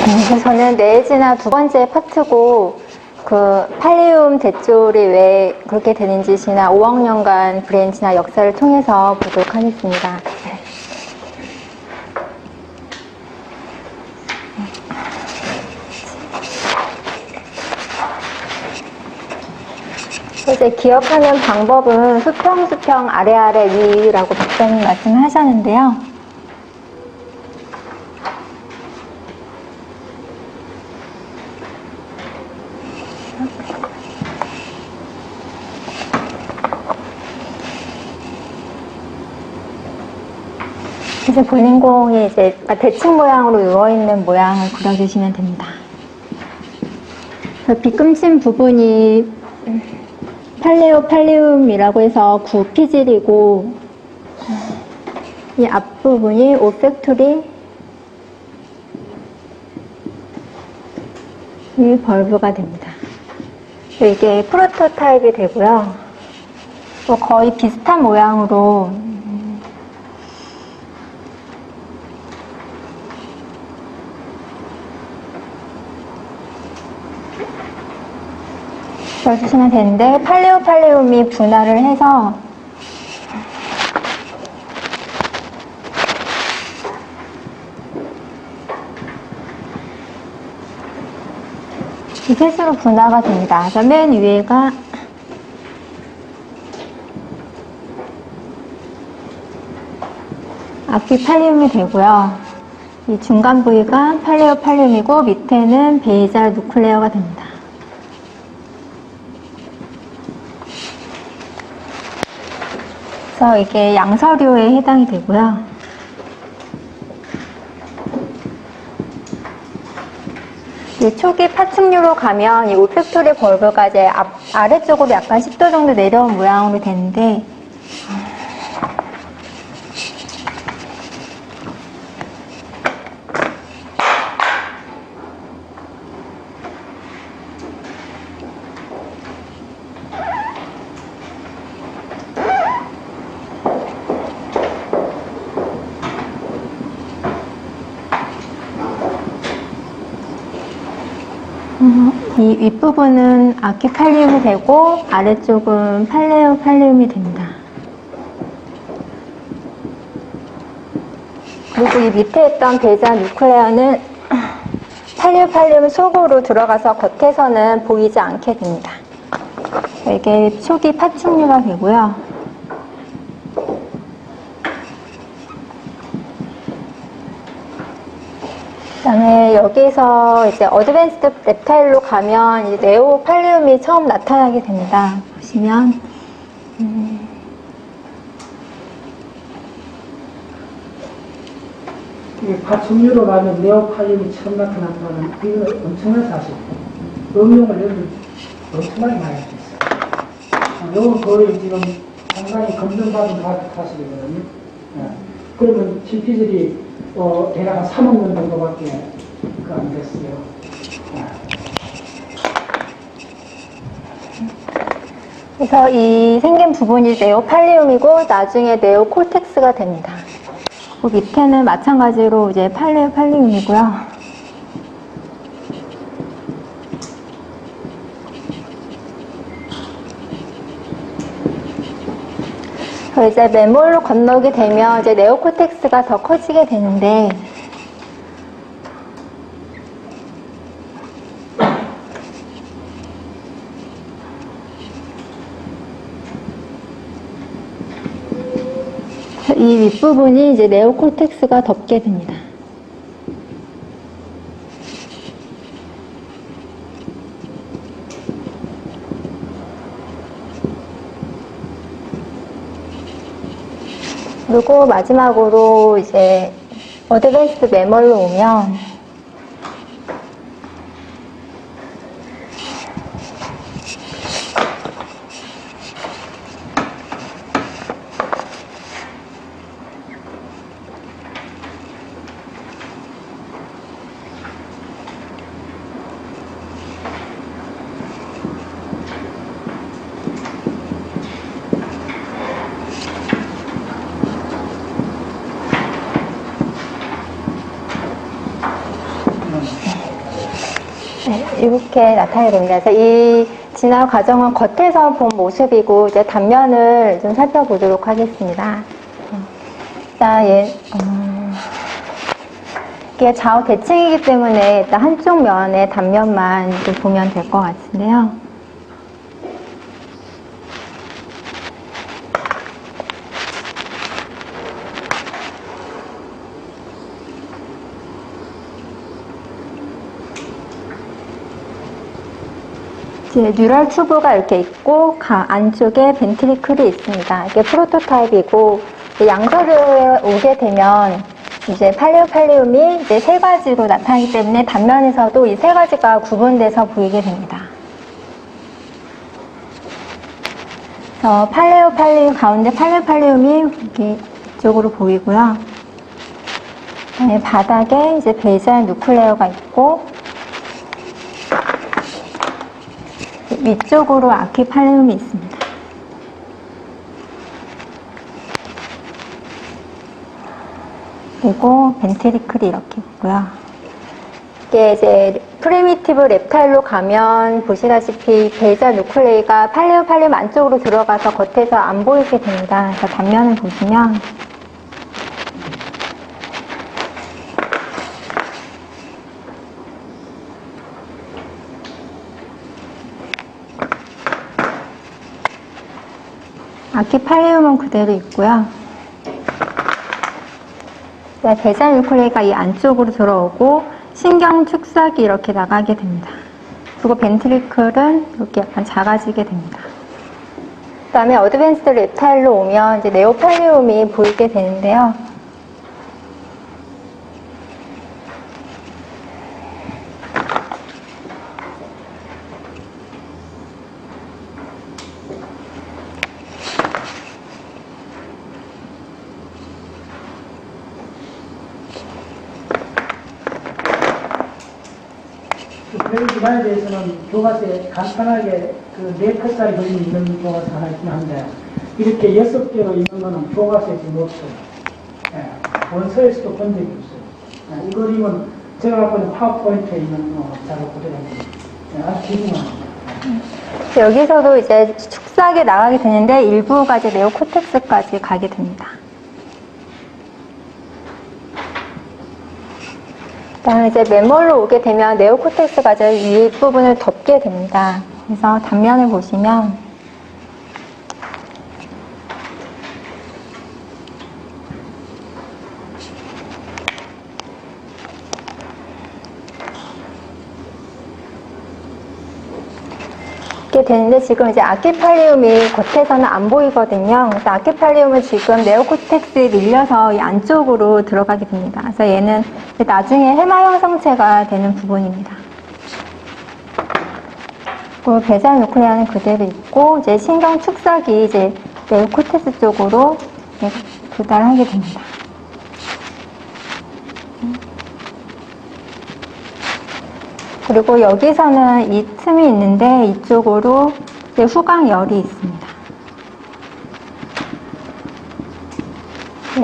그래서 저는 내지나 두 번째 파트고 그 팔리움 대졸이 왜 그렇게 되는 짓이나 5억 년간 브랜치나 역사를 통해서 보도록 하겠습니다. 이제 기억하는 방법은 수평 아래 위라고 박사님 말씀하셨는데요. 이제 볼링공이 이제 대칭 모양으로 누워있는 모양을 그려주시면 됩니다. 빗금신 부분이 팔레오팔리움이라고 해서 구피질이고, 이 앞부분이 오팩토리 이 벌브가 됩니다. 이게 프로토타입이 되고요. 또 거의 비슷한 모양으로 써주시면 되는데, 팔레오팔리움이 분할을 해서 이 셋으로 분화가 됩니다. 그래서 맨 위에가 아퀴팔리움이 되고요. 이 중간 부위가 팔레오팔리움이고 밑에는 베이잘 누클레어가 됩니다. 그래서 이게 양서류에 해당이 되고요. 초기 파충류로 가면 이 오펙토리 벌브가 이제 아래쪽으로 약간 10도 정도 내려온 모양으로 되는데, 이 윗부분은 아퀴팔리움이 되고 아래쪽은 팔레오팔리움이 됩니다. 그리고 이 밑에 있던 베이잘 누클레어는 팔레오팔리움 속으로 들어가서 겉에서는 보이지 않게 됩니다. 이게 초기 파충류가 되고요. 그다음에 여기서 이제 어드밴스드 reptile로 가면 이 네오팔리움이 처음 나타나게 됩니다. 보시면 파충류로 가면 네오팔리움이 처음 나타났다는 이거 엄청난 사실. 응용을 여기 엄청나게 많이 하고 있어요. 이건 거의 지금 상당히 검증받은 사실이거든요. 그러면 실피들이 대략 한 3억 년 정도밖에 안 됐어요. 그래서 이 생긴 부분이 네오팔리움이고 나중에 네오콜텍스가 됩니다. 그 밑에는 마찬가지로 이제 팔레오팔리움이고요. 이제 매몰로 건너게 되면 이제 네오콜텍스가 더 커지게 되는데, 이 윗부분이 이제 네오콜텍스가 덮게 됩니다. 그리고 마지막으로 이제 어드밴스드 매멀로 오면 네, 이렇게 나타나게 됩니다. 그래서 이 진화 과정은 겉에서 본 모습이고 이제 단면을 좀 살펴보도록 하겠습니다. 자, 이게 좌우 대칭이기 때문에 일단 한쪽 면의 단면만 좀 보면 될 것 같은데요. 이제 뉴럴 튜브가 이렇게 있고 안쪽에 벤트리클이 있습니다. 이게 프로토타입이고 양서류에 오게 되면 이제 팔레오팔리움이 이제 세 가지로 나타나기 때문에 단면에서도 이 세 가지가 구분돼서 보이게 됩니다. 그래서 팔레오팔리움 가운데 팔레오팔리움이 이렇게 이쪽으로 보이고요. 그다음에 바닥에 이제 베이잘 누클레어가 있고 위쪽으로 아키팔레움이 있습니다. 그리고 벤트리클이 이렇게 있고요. 이게 이제 프리미티브 랩타일로 가면 보시다시피 베이잘 누클레이가 팔레오팔레움 안쪽으로 들어가서 겉에서 안 보이게 됩니다. 그래서 단면을 보시면 아키팔레움은 그대로 있고요. 베이잘 누클레이가 이 안쪽으로 들어오고 신경 축삭이 이렇게 나가게 됩니다. 그리고 벤트리클은 이렇게 약간 작아지게 됩니다. 그 다음에 어드밴스드 랩타일로 오면 이제 네오팔리움이 보이게 되는데요. 그 기반에 대해서는 교과서에 간단하게 그 4컷짜리 그림이 있는 교과서 하나 있긴 한데 이렇게 6개로 있는 거는 교과서에 지금 없어요. 예, 원서에서도 본 적이 없어요. 예, 이 그림은 제가 갖고 있는 파워포인트에 있는 자료 그대로입니다. 예, 아주 기중합니다. 여기서도 이제 축삭이 나가게 되는데 일부가 이제 네오코텍스까지 가게 됩니다. 그다음에 이제 맨몰로 오게 되면 네오코텍스가 이제 윗부분을 덮게 됩니다. 그래서 단면을 보시면 이렇게 되는데 지금 이제 아키팔리움이 겉에서는 안 보이거든요. 그래서 아키팔리움은 지금 네오코텍스에 밀려서 이 안쪽으로 들어가게 됩니다. 그래서 얘는 나중에 해마 형성체가 되는 부분입니다. 그리고 베이잘 누클레아는 그대로 있고 이제 신경 축삭이 이제 네오코텍스 쪽으로 도달하게 됩니다. 그리고 여기서는 이 틈이 있는데 이쪽으로 이제 후광열이 있습니다.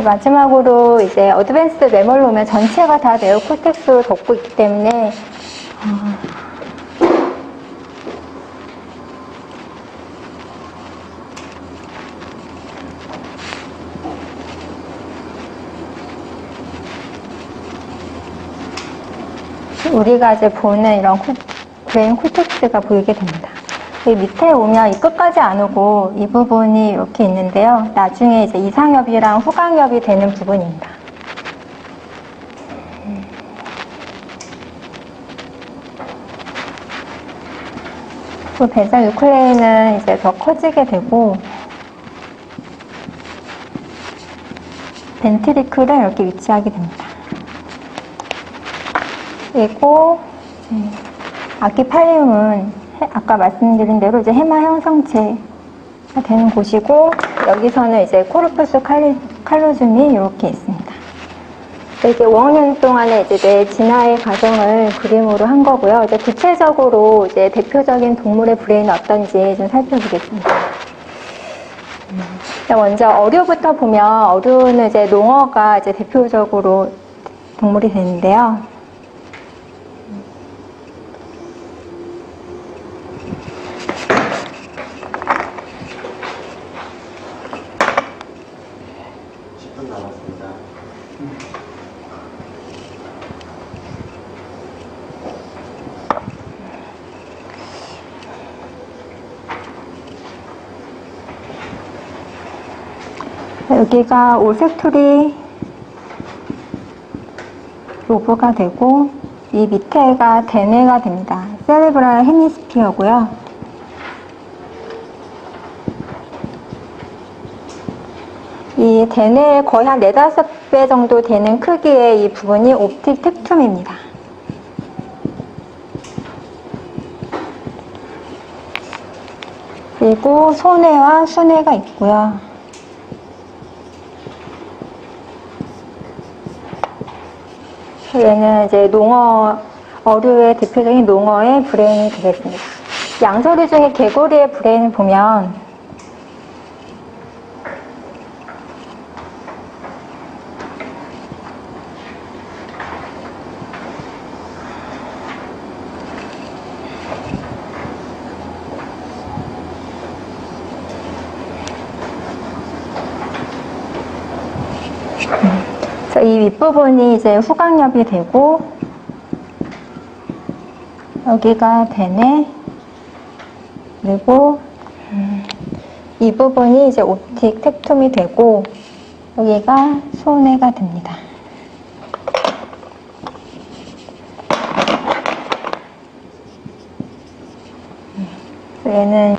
마지막으로 이제 어드밴스드 메몰로 오면 전체가 다 네오코텍스로 덮고 있기 때문에 우리가 이제 보는 이런 브레인 코텍스가 보이게 됩니다. 이 밑에 오면 이 끝까지 안 오고 이 부분이 이렇게 있는데요. 나중에 이제 이상엽이랑 후광엽이 되는 부분입니다. 그 베이잘 누클레이는 이제 더 커지게 되고 벤트리클은 이렇게 위치하게 됩니다. 그리고 아키팔리움은 아까 말씀드린 대로 이제 해마 형성체가 되는 곳이고 여기서는 이제 코르푸스 칼로즘이 이렇게 있습니다. 이게 5학년 동안에 이제 뇌 진화의 과정을 그림으로 한 거고요. 이제 구체적으로 이제 대표적인 동물의 브레인은 어떤지 좀 살펴보겠습니다. 먼저 어류부터 보면 어류는 이제 농어가 이제 대표적으로 동물이 되는데요. 여기가 올팩토리 로브가 되고 이 밑에가 대뇌가 됩니다. 세레브랄 헤미스피어고요. 이 대뇌의 거의 한 4, 5배 정도 되는 크기의 이 부분이 옵틱 텍툼입니다. 그리고 소뇌와 수뇌가 있고요. 얘는 이제 농어, 어류의 대표적인 농어의 브레인이 되겠습니다. 양서류 중에 개구리의 브레인을 보면 이 윗부분이 이제 후각엽이 되고 여기가 대뇌 그리고 이 부분이 이제 옵틱 텍툼이 되고 여기가 소뇌가 됩니다. 얘는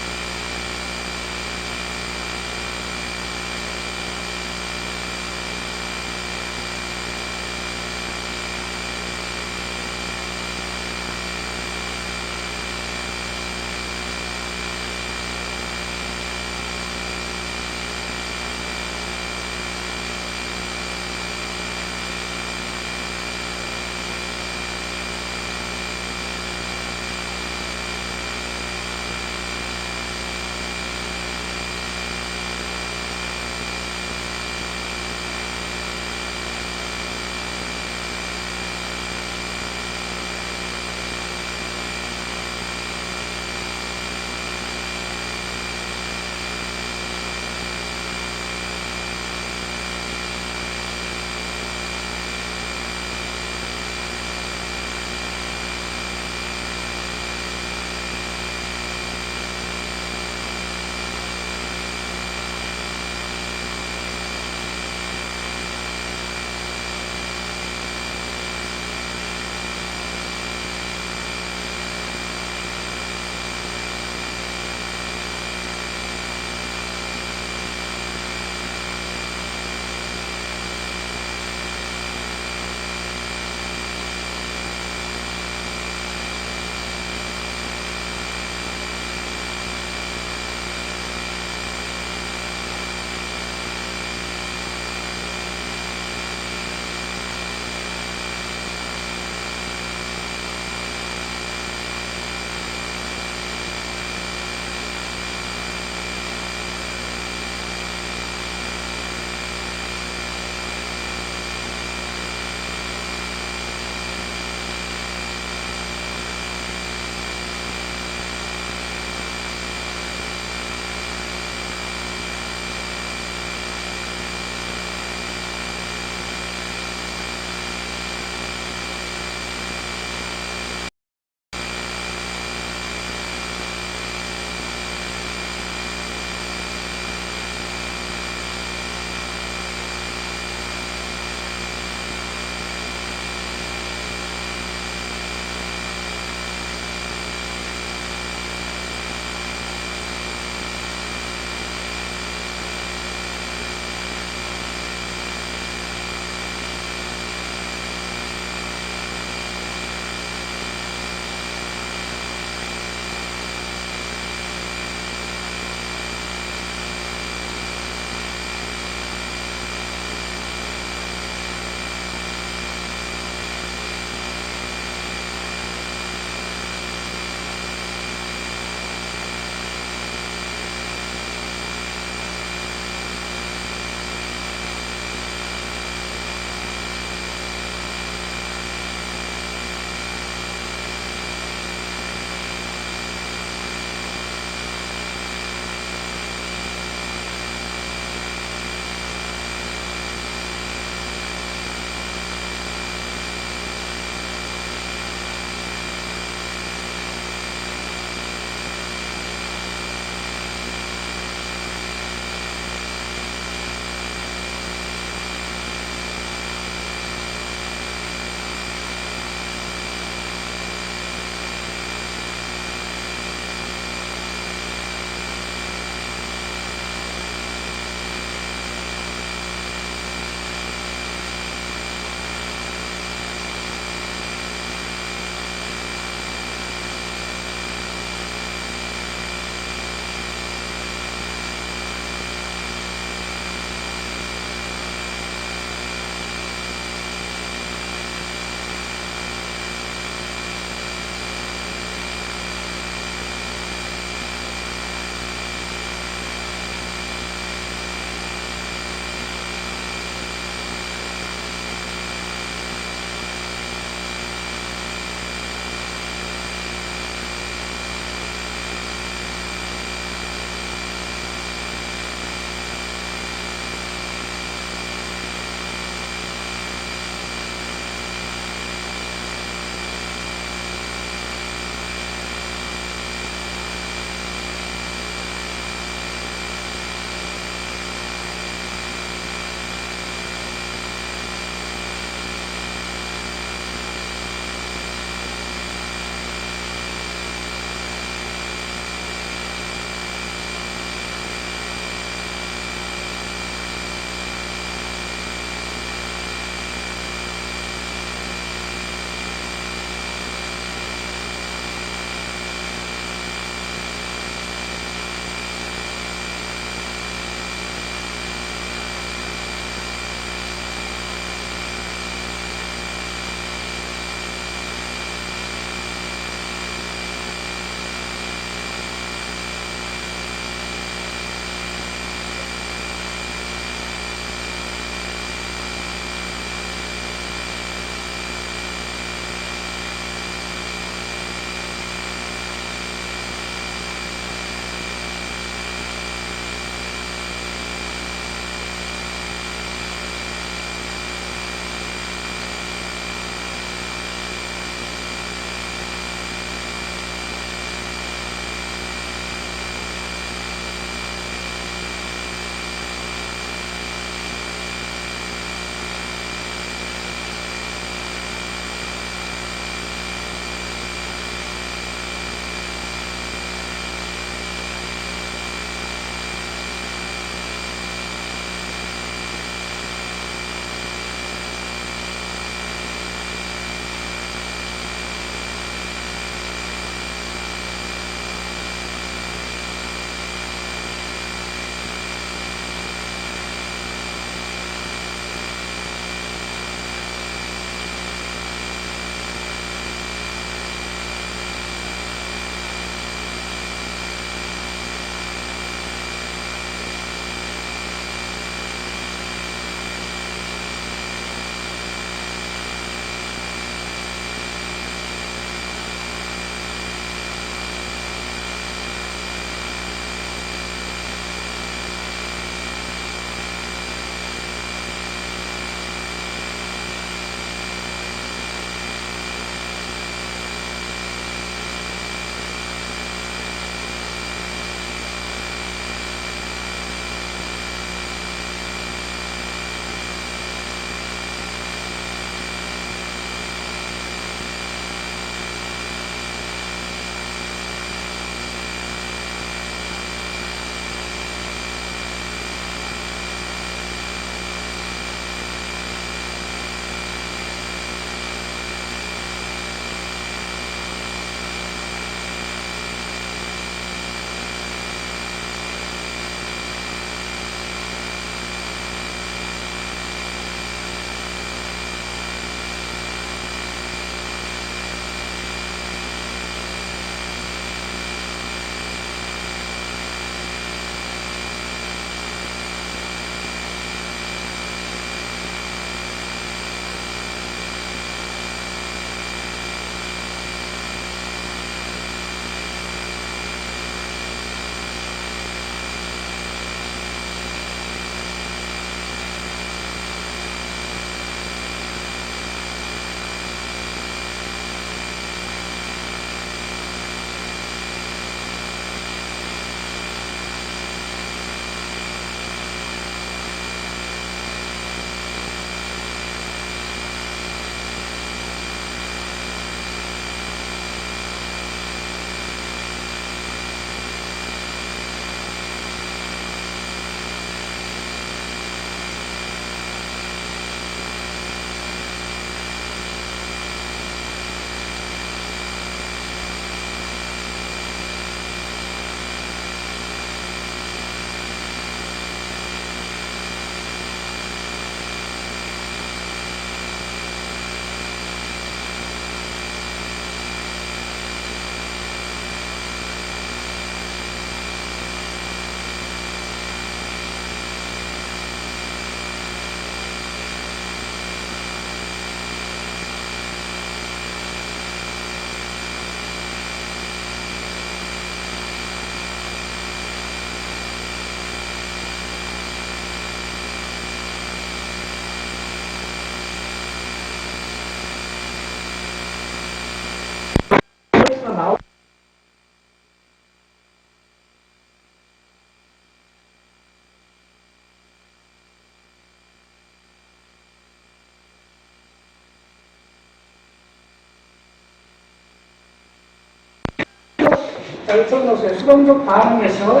여기 적어놓으세요. 수동적 반응에서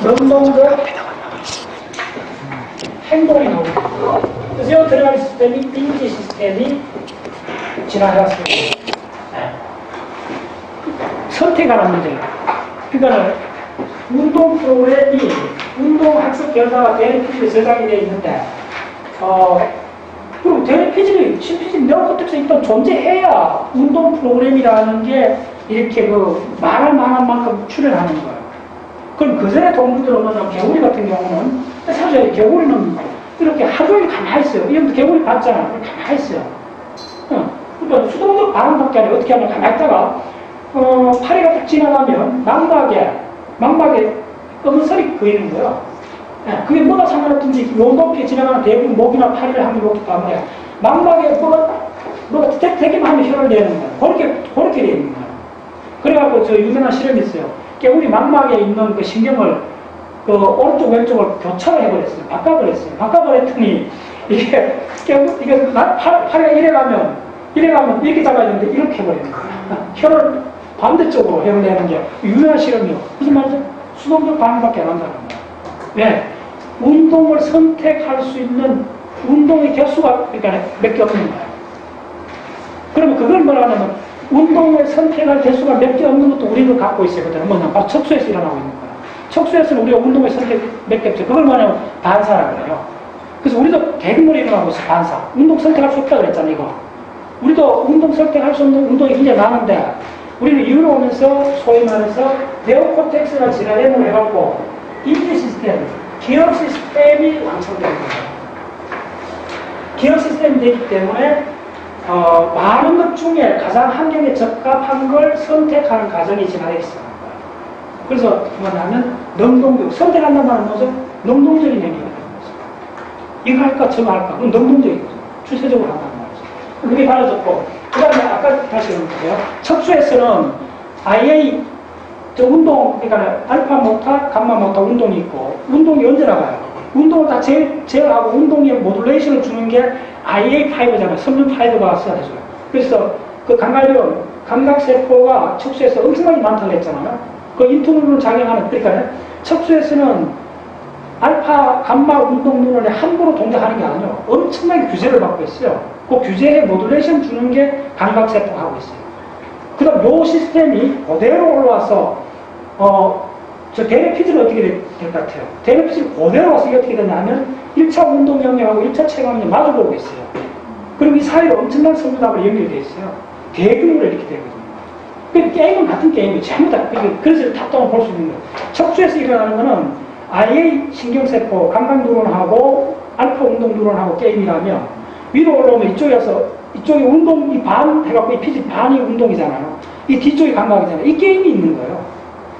능동적 행동이 나옵니다. 그래서 여기 들어가는 시스템이 인지 시스템이 진화해왔습니다. 네. 선택하는 문제예요. 그러니까 운동 프로그램이 운동 학습 결과가 대리피지에 저장이 되어 있는데, 그럼 대리피지를, 신피지 네오코텍스에 일단 존재해야 운동 프로그램이라는 게 이렇게 말할 만한 만큼 출현하는 거예요. 그럼 그 전에 동물들은 뭐냐, 개구리 같은 경우는, 사실 개구리는 이렇게 하루 종일 가만히 있어요. 이형도 개구리 봤잖아. 가만히 있어요. 그러니까 수동적 반응밖에 안 해. 어떻게 하면 가만히 있다가, 파리가 딱 지나가면 망막에 검은살이 그이는 거예요. 네, 그게 뭐가 상관없든지 요 높이 지나가는 대부분 목이나 파리를 한번 놓기 때문에 망막에 뭐가 되기만 하면 혀를 내는 거예요. 그렇게 되어 있는 거예요. 그래갖고 저 유명한 실험이 있어요. 개구리 망막에 있는 그 신경을 그 오른쪽 왼쪽을 교차를 해버렸어요. 바꿔버렸더니 이게 파리가 이래가면 이렇게 잡아야 되는데 이렇게 해버리는 거예요. 혀를 반대쪽으로 혀를 내는 게 유명한 실험이에요. 무슨 말이죠? 수동적 반응밖에 안 한다는 거예요. 왜? 운동을 선택할 수 있는 운동의 개수가 그러니까 몇 개 없는 거예요. 그러면 그걸 뭐라 하냐면 운동을 선택할 개수가 몇 개 없는 것도 우리도 갖고 있거든요. 뭐냐? 바로 척수에서 일어나고 있는 거예요. 척수에서는 우리가 운동을 선택 몇 개 없죠. 그걸 뭐냐면 반사라고 그래요. 그래서 우리도 대규모로 일어나고 있어요. 반사. 운동 선택할 수 없다고 그랬잖아요. 이거. 우리도 운동 선택할 수 없는 운동이 굉장히 많은데 우리는 이유로 오면서 소위 말해서 네오코텍스나 지나lem을 해갖고 인지 시스템, 기억 시스템이 완성되는 거예요. 기억 시스템이 되기 때문에 많은 것 중에 가장 환경에 적합한 걸 선택하는 과정이 진화되기 시작합니다. 그래서 뭐냐면 능동적, 선택한다는 말은 뭐죠? 능동적인 행위가 되는 거죠. 이거 할까 저거 할까? 그건 능동적인 거죠. 추세적으로 한다는 말이죠. 그게 달라졌고 그 다음에 아까 다시 해볼게요. 척수에서는 IA 저 운동, 그러니까 알파 모타, 감마 모타 운동이 있고 운동이 언제 나가요? 운동을 다 제어하고 운동에 모듈레이션을 주는 게 IA5잖아요. 섬유5가 써야죠. 그래서 그 감각이론, 감각세포가 척수에서 엄청나게 많다고 했잖아요. 그 인투누론 작용하는, 그러니까 척수에서는 알파, 감마 운동 누론에 함부로 동작하는 게 아니에요. 엄청나게 규제를 받고 있어요. 그 규제에 모듈레이션 주는 게 감각세포가 하고 있어요. 그 다음 요 시스템이 그대로 올라와서 저 대뇌피질은 어떻게 될 것 같아요? 대뇌피질 그대로 와서 이게 어떻게 되냐면 1차 운동 영역하고 1차 체감이 마주보고 있어요. 그리고 이 사이로 엄청난 섬유답으로 연결되어 있어요. 대규모로 이렇게 되거든요. 그 게임은 같은 게임이에요. 전부 다 그래서 탑다운 볼 수 있는 거예요. 척수에서 일어나는 거는 IA 신경세포, 감각뉴론하고 알파 운동 뉴론하고 게임이라면 위로 올라오면 이쪽이 운동이 반 해갖고 이 피질 반이 운동이잖아요. 이 뒤쪽이 감각이잖아요. 이 게임이 있는 거예요.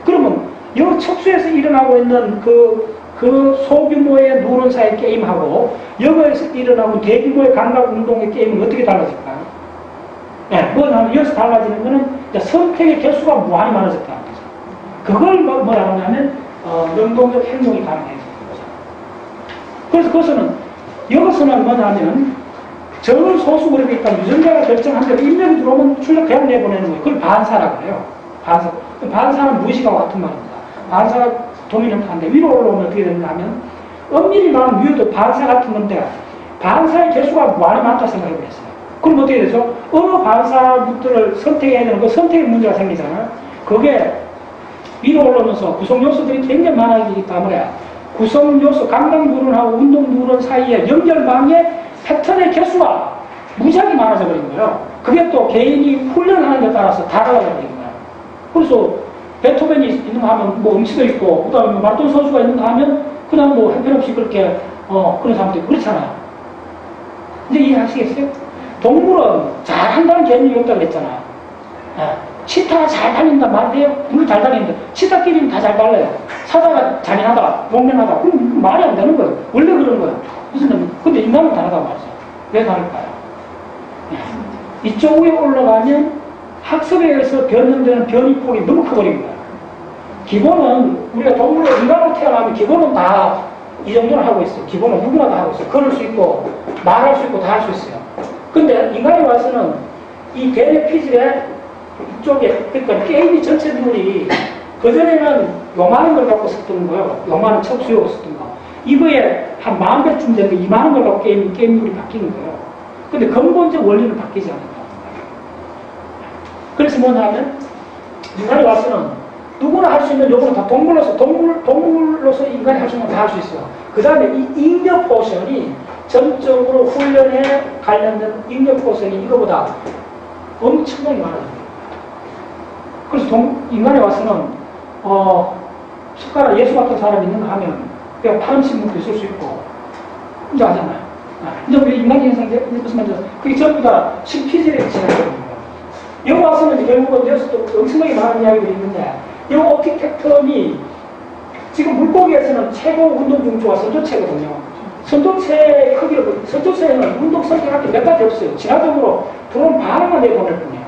그러면 이 척수에서 일어나고 있는 그 소규모의 뉴런 사이 게임하고 여기에서 일어나고 대규모의 감각 운동의 게임은 어떻게 달라질까요? 네, 뭐냐면 여기서 달라지는 거는 선택의 개수가 무한히 많아졌다는 거죠. 그걸 뭐라고 하냐면 능동적 행동이 가능해지는 거죠. 그래서 그것은 여기서는 뭐냐면 적은 소수 그룹이 있다면 유전자가 결정한 대로 입력이 들어오면 출력 그냥 내보내는 거예요. 그걸 반사라고 해요. 반사는 무의식하고 같은 말입니다. 반사가 도미넌트한데 위로 올라오면 어떻게 되는가 하면 엄밀히 말하면 위에도 반사 같은 건데 반사의 개수가 무한히 많다 생각해보겠어요. 그럼 어떻게 되죠? 어느 반사들을 선택해야 되는 그 선택의 문제가 생기잖아요. 그게 위로 올라오면서 구성 요소들이 굉장히 많아지기 때문에 구성 요소, 감각 뉴런하고 운동 뉴런 사이에 연결망의 패턴의 개수가 무지하게 많아져 버린 거예요. 그게 또 개인이 훈련하는 데 따라서 달라져 버린 거예요. 그래서 베토벤이 있는 거 하면 뭐 음치도 있고, 그 다음에 마라톤 선수가 있는 거 하면 그냥 뭐 형편없이 그렇게 그런 사람도 있고 그렇잖아요. 이제 이해하시겠어요? 동물은 잘한다는 개념이 없다고 했잖아요. 치타가 잘 달린다 말돼요? 물을 잘 달리는데 치타끼리는 다 잘 달려요. 사자가 잔인하다, 용맹하다. 그럼 말이 안 되는 거예요. 원래 그런 거예요. 무슨 근데 인간은 다르다고 말이죠. 왜 다를까요? 이쪽 위에 올라가면 학습에 의해서 변형되는 변이폭이 너무 커버린 거예요. 기본은 우리가 동물로 인간으로 태어나면 기본은 다 이 정도는 하고 있어요. 기본은 누구나 다 하고 있어요. 걸을 수 있고 말할 수 있고 다 할 수 있어요. 근데 인간에 와서는 이 대뇌피질에 이쪽에, 그러니까 게임이 전체 룰이 그전에는 요만한 걸 갖고 썼던 거예요. 요만한 척수용 썼던 거. 이거에 한 10,000배쯤 되는 2만원 걸 갖고 게임 룰이 바뀌는 거예요. 근데 근본적 원리는 바뀌지 않는다. 그래서 뭐냐면, 인간이 와서는 누구나 할 수 있는 요거는 다 동물로서 인간이 할 수 있는 거 다 할 수 있어요. 그 다음에 이 인력 포션이 전적으로 훈련에 관련된 인력 포션이 이거보다 엄청나게 많아요. 그래서 인간에 와서는 숟가락 예수 같은 사람이 있는가 하면 그냥 파란 신문도 있을 수 있고 이제 하잖아요. 이제 우리 인간의 현상이 무슨 말이죠? 그게 전부 다 신피질에 지나거든요. 여기 와서는 결국은 여기서도 엄청나게 많은 이야기들이 있는데 이 오피텍텀이 지금 물고기에서는 최고 운동 중추가 선조체거든요. 선조체의 크기를, 선조체에는 운동 선택할 게 몇 가지 없어요. 진화적으로 들어온 반응만 내보낼 뿐이에요.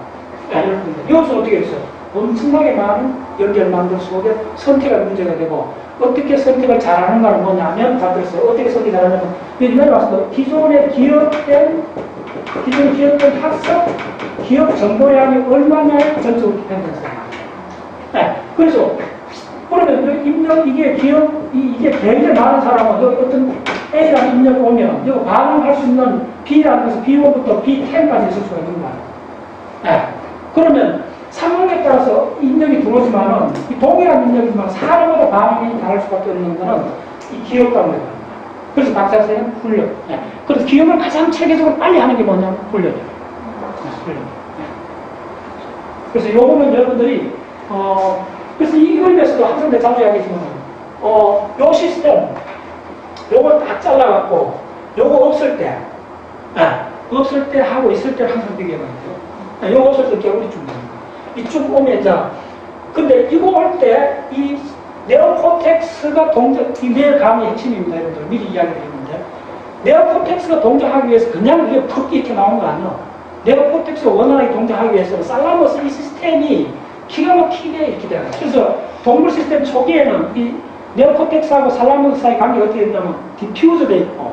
여기서 어떻게 했어요? 엄청나게 많은 연결망들 속에 선택의 문제가 되고 어떻게 선택을 잘하는가는 뭐냐면 다 들었어요. 어떻게 선택 잘하냐면 이날에 와서 기존에 기억된 학습, 기억 정보량이 얼마냐에 전적으로 기pen됐어요. 네, 그래서 그러면 입력 이게 굉장히 많은 사람은 여기 어떤 A라는 입력이 오면 여기 반응할 수 있는 B라는 것은 B1부터 B10까지 있을 수가 있는 거예요. 네, 그러면 상황에 따라서 입력이 들어오지만은 이 동일한 입력이지만 사람마다 반응이 다를 수밖에 없는 것은 이 기억감입니다. 그래서 박사 선생님 훈련. 네. 그래서 기억을 가장 체계적으로 빨리 하는 게 뭐냐면 훈련이에요. 네, 훈련. 네. 그래서 요거는 여러분들이 그래서 이걸 위해서도 항상 내가 자주 이야기했지만 요 시스템 요걸 다 잘라갖고 요거 없을 때 없을 때 하고 있을 때 항상 비교해봐요. 요거 없을 때 개구리 줍니다. 이쪽 오면 자 근데 이거 올 때 이 네오코텍스가 이 뇌 감의 핵심입니다. 여러분들 미리 이야기드렸는데 네오코텍스가 동작하기 위해서 그냥 그게 푹 이렇게 나온 거 아니에요. 네오코텍스가 원활하게 동작하기 위해서는 살라머스 이 시스템이 기가 막히게 이렇게 돼요. 그래서 동물 시스템 초기에는 이 네오코텍스하고 살라머스 사이 관계가 어떻게 된다면 디퓨즈 돼 있고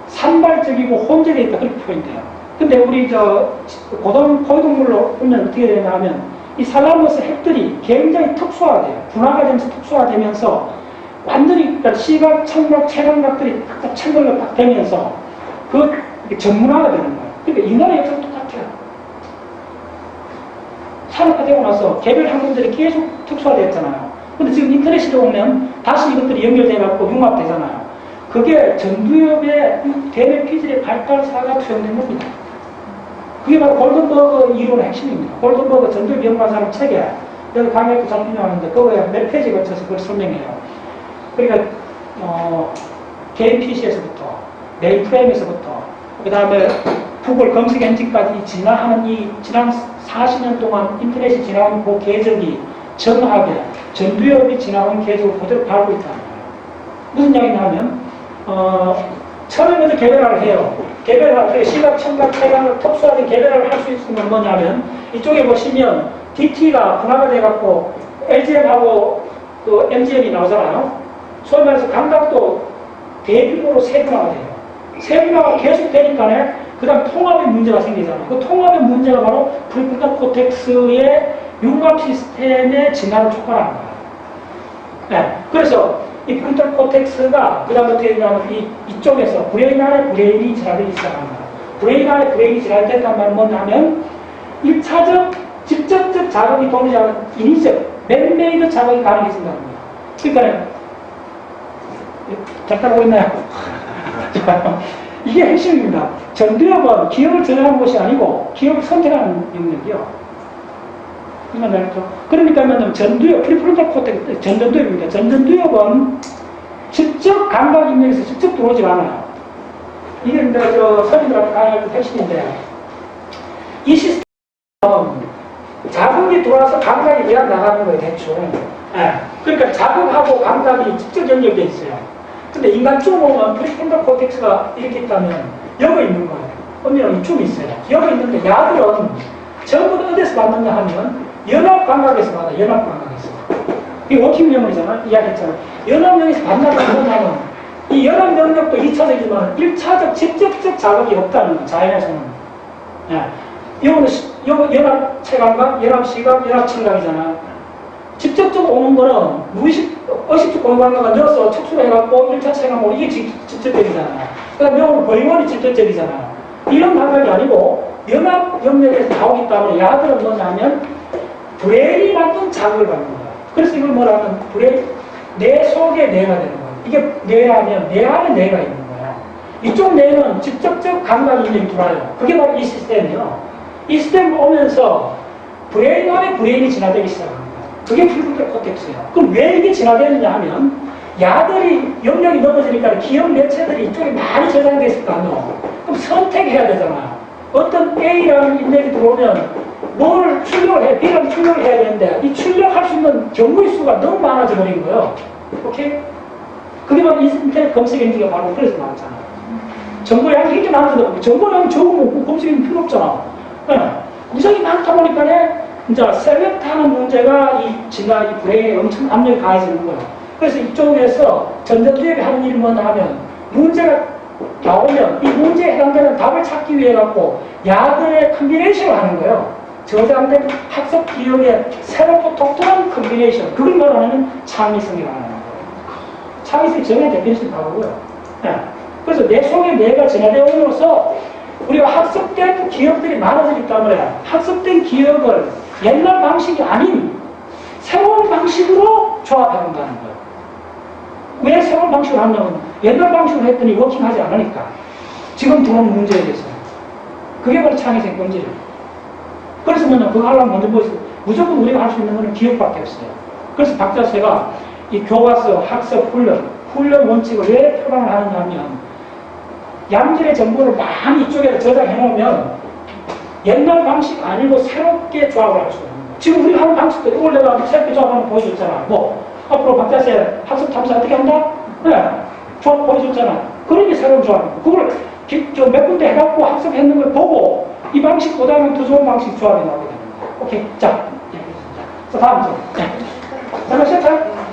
산발적이고 혼재되어 있다 그렇게 표현돼요. 근데 우리 고동물로 보면 어떻게 되냐 하면 이 살라머스 핵들이 굉장히 특수화돼요. 분화가 되면서 특수화되면서 완전히 그러니까 시각, 청각, 체감각들이 딱 청각으로 딱 되면서 그 전문화가 되는 거예요. 그러니까 인간의 역사는 똑같아요. 산업화되고 나서 개별 학문들이 계속 특수화되었잖아요. 근데 지금 인터넷에 오면 다시 이것들이 연결돼갖고 융합되잖아요. 그게 전두엽의 대뇌 피질의 발달사가 투영된 겁니다. 그게 바로 골든버그 이론의 핵심입니다. 골든버그 전두엽 연구사람 책에 여기 강의도 잘 인용하는데 그거에 몇 페이지 거쳐서 그걸 설명해요. 그러니까 개인 PC에서부터 메인프레임에서부터 그 다음에 구글 검색 엔진까지 진화하는 이 지난 40년 동안 인터넷이 진화한 그 궤적이 정확하게 전두엽이 진화한 궤적을 그대로 밟고 있다는 거예요. 무슨 이야기냐면 처음에 먼저 개별화를 해요. 개별화, 시각, 청각, 체감을 특수화된 개별화를 할 수 있는 건 뭐냐면 이쪽에 보시면 DT가 분화가 돼갖고 LGM하고 그 MGM이 나오잖아요. 소위 말해서 감각도 대규모로 세분화가 돼요. 세분화가 계속 되니까 그 다음 통합의 문제가 생기잖아요. 그 통합의 문제가 바로 프리프론탈 코텍스의 융합 시스템의 진화를 촉발하는 거예요. 네. 그래서 이 프론탈 코텍스가 그 다음에 어떻게 되냐면 이쪽에서 브레인 안에 브레인이 진화되기 시작합니다. 브레인 안에 브레인이 진화됐단 말은 뭐냐면 1차적 직접적 자극이 동일하지 않은 인위적 맨메이드 자극이 가능해진다는 거예요. 그러니까 잘 따라오고 있나요? 이게 핵심입니다. 전두엽은 기억을 저장하는 것이 아니고 기억을 선택하는 영역이요. 그러니까 전두엽, 프리프론탈 코텍스, 전두엽입니다. 전두엽은 직접 감각 입력에서 직접 들어오지 않아요. 이게 이제 선생님들한테 강의할 때 핵심인데 이 시스템은 자극이 들어와서 감각이 그냥 나가는 거예요, 대충. 네. 그러니까 자극하고 감각이 직접 연결되어 있어요. 근데 인간 쪽 보면 프리프론탈 코텍스가 이렇게 있다면 여기 있는 거예요. 언니는 이쪽에 있어요. 여기 있는데 야들은 전부 어디서 받느냐 하면 연합 감각에서 받아, 연합 감각에서. 이게 워킹 메모리잖아, 이야기했잖아. 연합 영역에서 받는다는 뭐냐면, 이 연합 영역도 2차적이지만 1차적 직접적 자극이 없다는 거야, 자연에서는. 예. 이거는 연합 체감과 연합 시각, 연합 청각이잖아. 직접적으로 오는 거는 의식적 공간과가 넣어서 축소를 해갖고 1차 체감으로 이게 직접적이잖아. 그 다음에 명은 보이원이 직접적이잖아. 이런 감각이 아니고 연합 영역에서 나오기 때문에 야들은 뭐냐면 브레인이 만든 자극을 받는 거야. 그래서 이걸 뭐라면 뇌 속의 뇌가 되는 거야. 이게 뇌라면 뇌 안에 뇌가 있는 거야. 이쪽 뇌는 직접적 감각 인력이 들어와요. 그게 바로 이 시스템이에요. 이 시스템 오면서 브레인 안에 브레인이 진화되기 시작합니다. 그게 프리프론탈 코텍스예요. 그럼 왜 이게 진화되느냐 하면 야들이 영역이 넘어지니까 기억 매체들이 이쪽에 많이 저장되어 있을 거 아니에요. 그럼 선택해야 되잖아. 어떤 A라는 인력이 들어오면 뭘 출력을 해, B라는 출력을 해야 되는데 이 출력할 수 있는 경우의 수가 너무 많아져 버린 거예요. 오케이? 그게 바로 인터넷 검색 엔진가 바로 그래서 나왔잖아. 정보 양이 굉장히 많아지다 정보 양이 적으면 검색 엔진 필요 없잖아. 네. 구성이 많다 보니까 이제 셀렉트하는 문제가 이 브레인에 엄청 압력이 가해지는 거예요. 그래서 이쪽에서 전자기업이 하는 일이 뭐냐 하면 문제가 나오면 이 문제에 해당되는 답을 찾기 위해 갖고 야들의 컨비네이션을 하는 거예요. 저장된 학습 기억의 새롭고 독특한 컨비네이션. 그걸 말하는 창의성이라고 하는 거예요. 창의성이 정의 데피니션 나오고요. 네. 그래서 내 속에 뇌가 진화되어옴으로써 우리가 학습된 기억들이 많아지기 때문에 학습된 기억을 옛날 방식이 아닌 새로운 방식으로 조합해 본다는 거예요. 왜 새로운 방식으로 하냐면 옛날 방식으로 했더니 워킹하지 않으니까 지금 들어오는 문제에 대해서 그게 바로 창의성 본질이에요. 그래서 뭐냐 그거 하려면 먼저 뭐 무조건 우리가 할 수 있는 거는 기억밖에 없어요. 그래서 박자세가 이 교과서 학습 훈련 원칙을 왜 표방을 하느냐 하면 양질의 정보를 많이 이쪽에 저장해 놓으면 옛날 방식 아니고 새롭게 조합을 할 수가 있는 거예요. 지금 우리가 하는 방식도 이걸 내가 새롭게 조합하는 거 보여줬잖아. 뭐 앞으로 박자세 학습 탐사 어떻게 한다? 네. 조합 보여줬잖아. 그런 게 새로운 조합이고 그걸 몇 군데 해갖고 학습했는 걸 보고 이 방식보다는 더 좋은 방식 조합이 나오게 되는 거예요. 오케이. 자, 다음 점. 네. 잠깐 쉬었다.